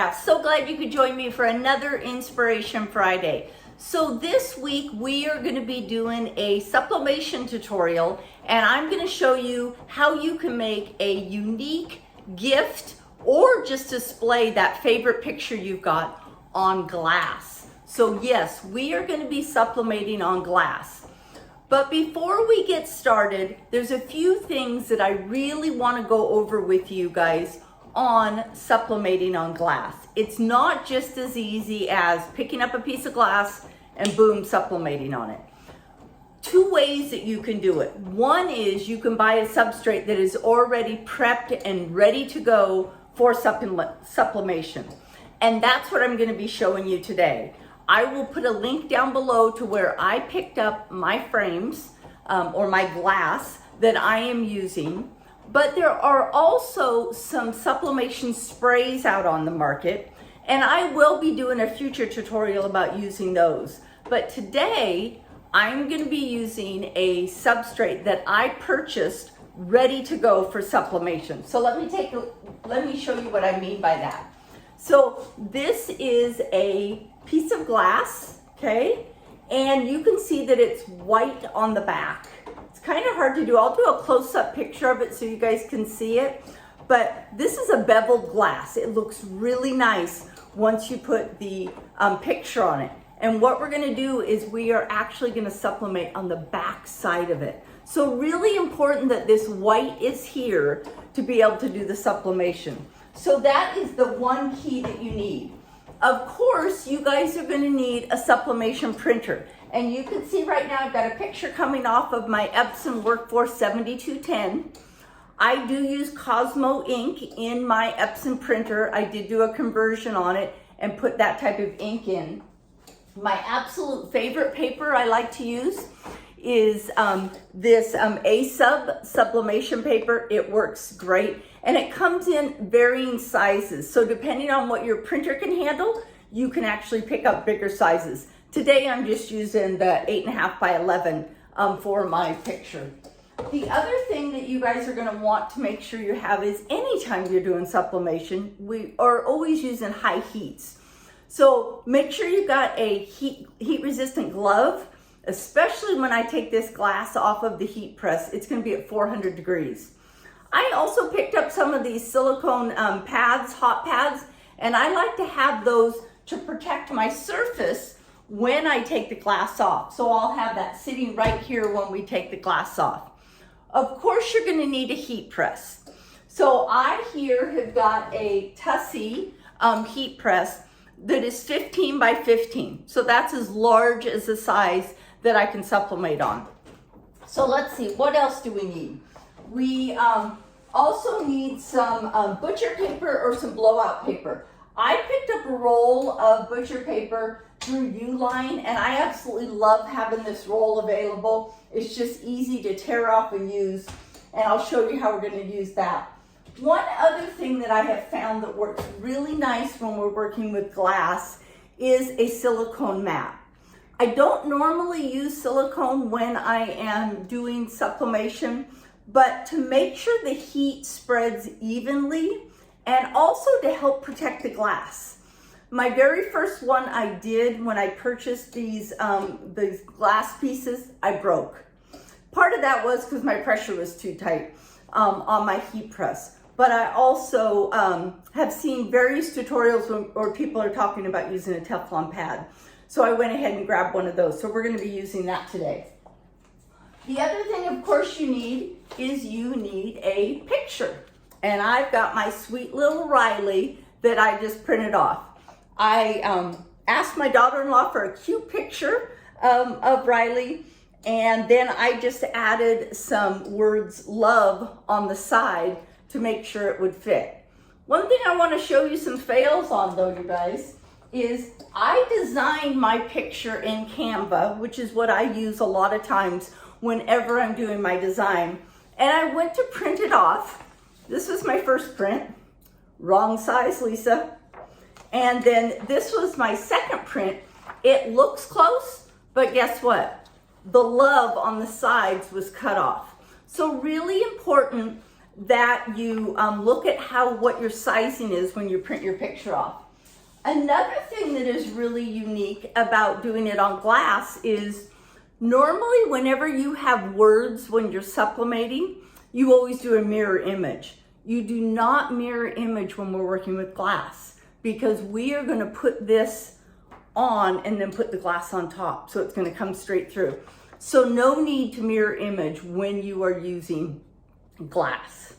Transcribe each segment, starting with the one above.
Crafts. So glad you could join me for another Inspiration Friday. So this week we are going to be doing a sublimation tutorial, and I'm going to show you how you can make a unique gift or just display that favorite picture you've got on glass. So yes, we are going to be sublimating on glass. But before we get started, there's a few things that I really want to go over with you guys on sublimating on glass. It's not just as easy as picking up a piece of glass and boom, sublimating on it. Two ways that you can do it. One is you can buy a substrate that is already prepped and ready to go for sublimation. And that's what I'm going to be showing you today. I will put a link down below to where I picked up my frames or my glass that I am using. But there are also some sublimation sprays out on the market, and I will be doing a future tutorial about using those. But today, I'm going to be using a substrate that I purchased ready to go for sublimation. So let me show you what I mean by that. So this is a piece of glass, okay? And you can see that it's white on the back. Kind of hard to do. I'll do a close-up picture of it so you guys can see it. But this is a beveled glass. It looks really nice once you put the picture on it. And what we're going to do is we are actually going to sublimate on the back side of it. So really important that this white is here to be able to do the sublimation. So that is the one key that you need. Of course, you guys are going to need a sublimation printer. And you can see right now I've got a picture coming off of my Epson Workforce 7210. I do use Cosmo ink in my Epson printer. I did do a conversion on it and put that type of ink in. My absolute favorite paper I like to use is this Sublimation Paper. It works great, and it comes in varying sizes. So depending on what your printer can handle, you can actually pick up bigger sizes. Today I'm just using the 8.5 by 11 for my picture. The other thing that you guys are going to want to make sure you have is anytime you're doing sublimation, we are always using high heats. So make sure you've got a heat resistant glove, especially when I take this glass off of the heat press. It's going to be at 400 degrees. I also picked up some of these silicone pads, hot pads, and I like to have those to protect my surface when I take the glass off. So I'll have that sitting right here when we take the glass off. Of course, you're going to need a heat press. So I here have got a Tussie heat press that is 15 by 15. So that's as large as the size that I can sublimate on. So let's see, what else do we need? We also need some butcher paper or some blowout paper. I picked up a roll of butcher paper through Uline, and I absolutely love having this roll available. It's just easy to tear off and use, and I'll show you how we're going to use that. One other thing that I have found that works really nice when we're working with glass is a silicone mat. I don't normally use silicone when I am doing sublimation, but to make sure the heat spreads evenly and also to help protect the glass. My very first one I did when I purchased these glass pieces, I broke. Part of that was because my pressure was too tight on my heat press. But I also have seen various tutorials where people are talking about using a Teflon pad. So I went ahead and grabbed one of those. So we're going to be using that today. The other thing, of course, you need is you need a picture. And I've got my sweet little Riley that I just printed off. I asked my daughter-in-law for a cute picture of Riley, and then I just added some words love on the side to make sure it would fit. One thing I want to show you some fails on though, you guys, is I designed my picture in Canva, which is what I use a lot of times whenever I'm doing my design. And I went to print it off. This was my first print. Wrong size, Lisa. And then this was my second print. It looks close, but guess what? The love on the sides was cut off. So really important that you look at what your sizing is when you print your picture off. Another thing that is really unique about doing it on glass is normally whenever you have words when you're sublimating, you always do a mirror image. You do not mirror image when we're working with glass because we are going to put this on and then put the glass on top. So it's going to come straight through. So no need to mirror image when you are using glass.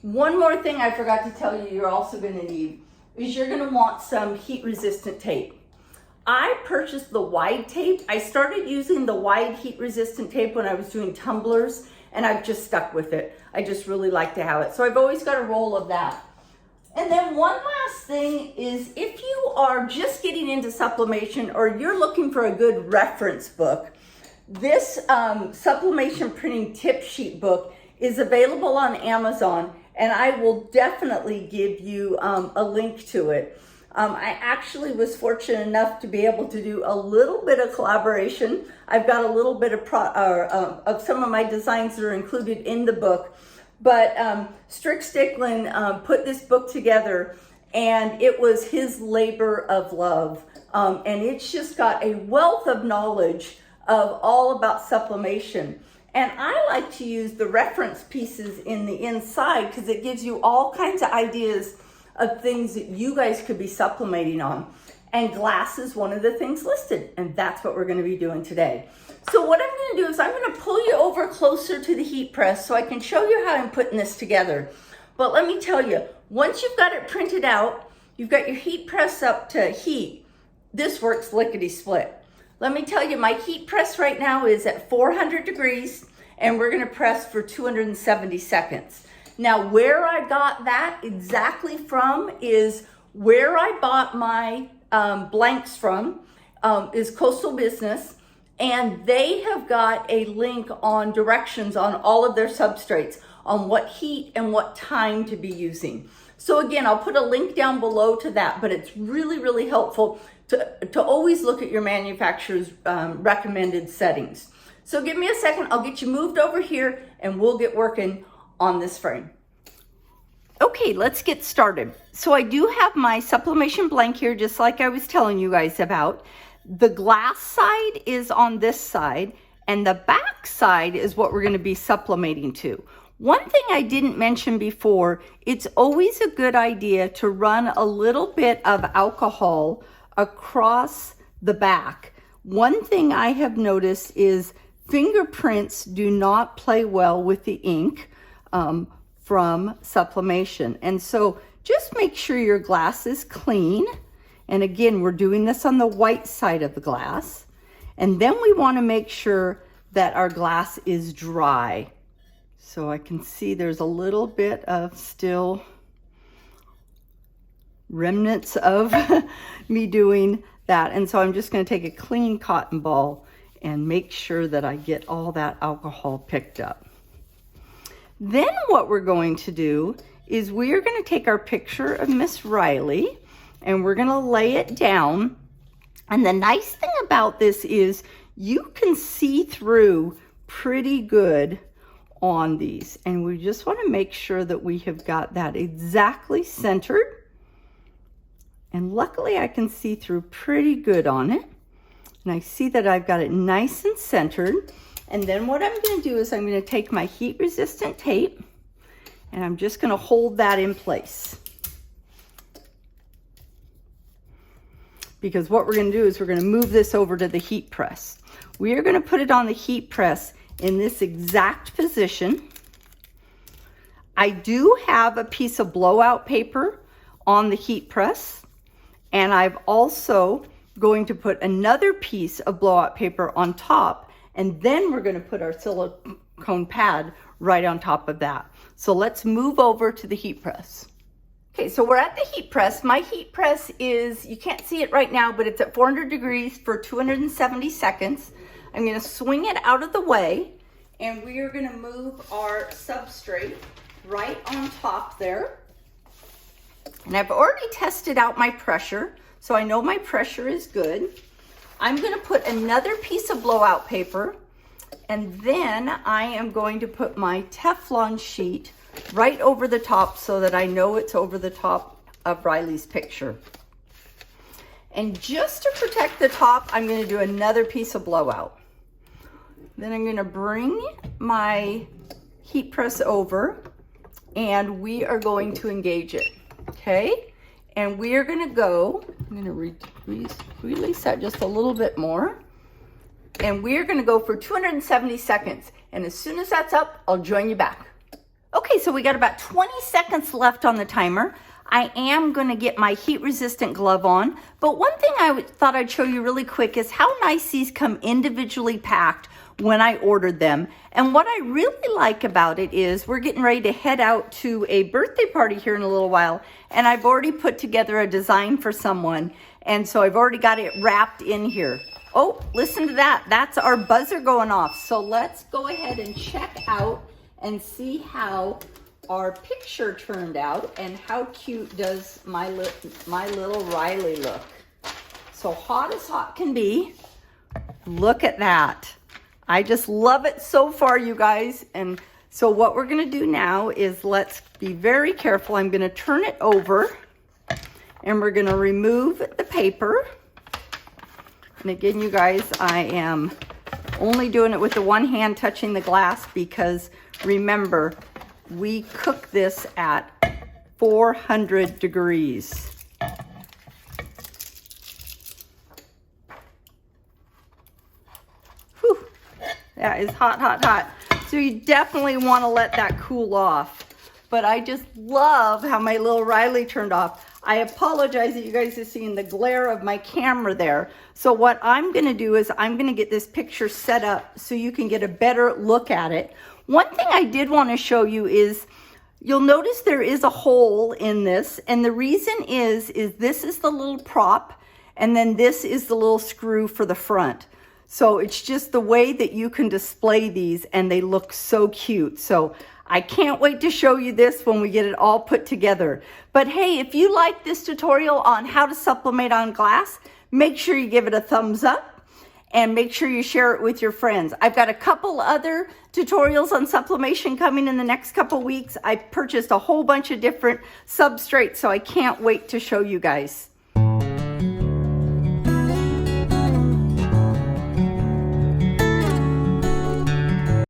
One more thing I forgot to tell you you're also going to need is you're going to want some heat resistant tape. I purchased the wide tape. I started using the wide heat resistant tape when I was doing tumblers, and I've just stuck with it. I just really like to have it. So I've always got a roll of that. And then one last thing is if you are just getting into sublimation or you're looking for a good reference book, this sublimation printing tip sheet book is available on Amazon, and I will definitely give you a link to it. I actually was fortunate enough to be able to do a little bit of collaboration. I've got a little bit of some of my designs that are included in the book, but Strick Sticklin put this book together, and it was his labor of love. And it's just got a wealth of knowledge of all about sublimation. And I like to use the reference pieces in the inside because it gives you all kinds of ideas of things that you guys could be sublimating on. And glass is one of the things listed, and that's what we're going to be doing today. So what I'm going to do is I'm going to pull you over closer to the heat press so I can show you how I'm putting this together. But let me tell you, once you've got it printed out, you've got your heat press up to heat, this works lickety-split. Let me tell you, my heat press right now is at 400 degrees, and we're going to press for 270 seconds. Now, where I got that exactly from is where I bought my blanks from is Coastal Business, and they have got a link on directions on all of their substrates on what heat and what time to be using. So again, I'll put a link down below to that, but it's really, really helpful to always look at your manufacturer's recommended settings. So give me a second, I'll get you moved over here and we'll get working on this frame. Okay, let's get started. So I do have my sublimation blank here, just like I was telling you guys about. The glass side is on this side, and the back side is what we're going to be sublimating to. One thing I didn't mention before, it's always a good idea to run a little bit of alcohol across the back. One thing I have noticed is fingerprints do not play well with the ink from sublimation. And so just make sure your glass is clean. And again, we're doing this on the white side of the glass. And then we want to make sure that our glass is dry. So I can see there's a little bit of still remnants of me doing that. And so I'm just going to take a clean cotton ball and make sure that I get all that alcohol picked up. Then what we're going to do is we are going to take our picture of Miss Riley and we're going to lay it down. And the nice thing about this is you can see through pretty good on these. And we just want to make sure that we have got that exactly centered. And luckily I can see through pretty good on it. And I see that I've got it nice and centered. And then what I'm going to do is I'm going to take my heat resistant tape and I'm just going to hold that in place. Because what we're going to do is we're going to move this over to the heat press. We are going to put it on the heat press in this exact position. I do have a piece of blowout paper on the heat press, and I've also going to put another piece of blowout paper on top, and then we're going to put our silicone pad right on top of that. So let's move over to the heat press. Okay, so we're at the heat press. My heat press is, you can't see it right now, but it's at 400 degrees for 270 seconds. I'm going to swing it out of the way, and we are going to move our substrate right on top there. And I've already tested out my pressure, so I know my pressure is good. I'm going to put another piece of blowout paper, and then I am going to put my Teflon sheet right over the top so that I know it's over the top of Riley's picture. And just to protect the top, I'm going to do another piece of blowout. Then I'm going to bring my heat press over and we are going to engage it, okay? And we are going to go, I'm going to release that just a little bit more. And we're going to go for 270 seconds. And as soon as that's up, I'll join you back. Okay, so we got about 20 seconds left on the timer. I am going to get my heat resistant glove on. But one thing I thought I'd show you really quick is how nice these come individually packed when I ordered them. And what I really like about it is we're getting ready to head out to a birthday party here in a little while. And I've already put together a design for someone. And so I've already got it wrapped in here. Oh, listen to that. That's our buzzer going off. So let's go ahead and check out and see how our picture turned out and how cute does my little Riley look. So hot as hot can be. Look at that. I just love it so far, you guys. And so what we're going to do now is let's be very careful. I'm going to turn it over and we're going to remove the paper. And again, you guys, I am only doing it with the one hand touching the glass because remember, we cook this at 400 degrees. Whew, that is hot, hot, hot. So you definitely want to let that cool off. But I just love how my little Riley turned off. I apologize that you guys are seeing the glare of my camera there. So what I'm going to do is I'm going to get this picture set up so you can get a better look at it. One thing I did want to show you is you'll notice there is a hole in this. And the reason is this is the little prop and then this is the little screw for the front. So it's just the way that you can display these and they look so cute. So I can't wait to show you this when we get it all put together. But hey, if you like this tutorial on how to sublimate on glass, make sure you give it a thumbs up and make sure you share it with your friends. I've got a couple other tutorials on sublimation coming in the next couple weeks. I purchased a whole bunch of different substrates, so I can't wait to show you guys.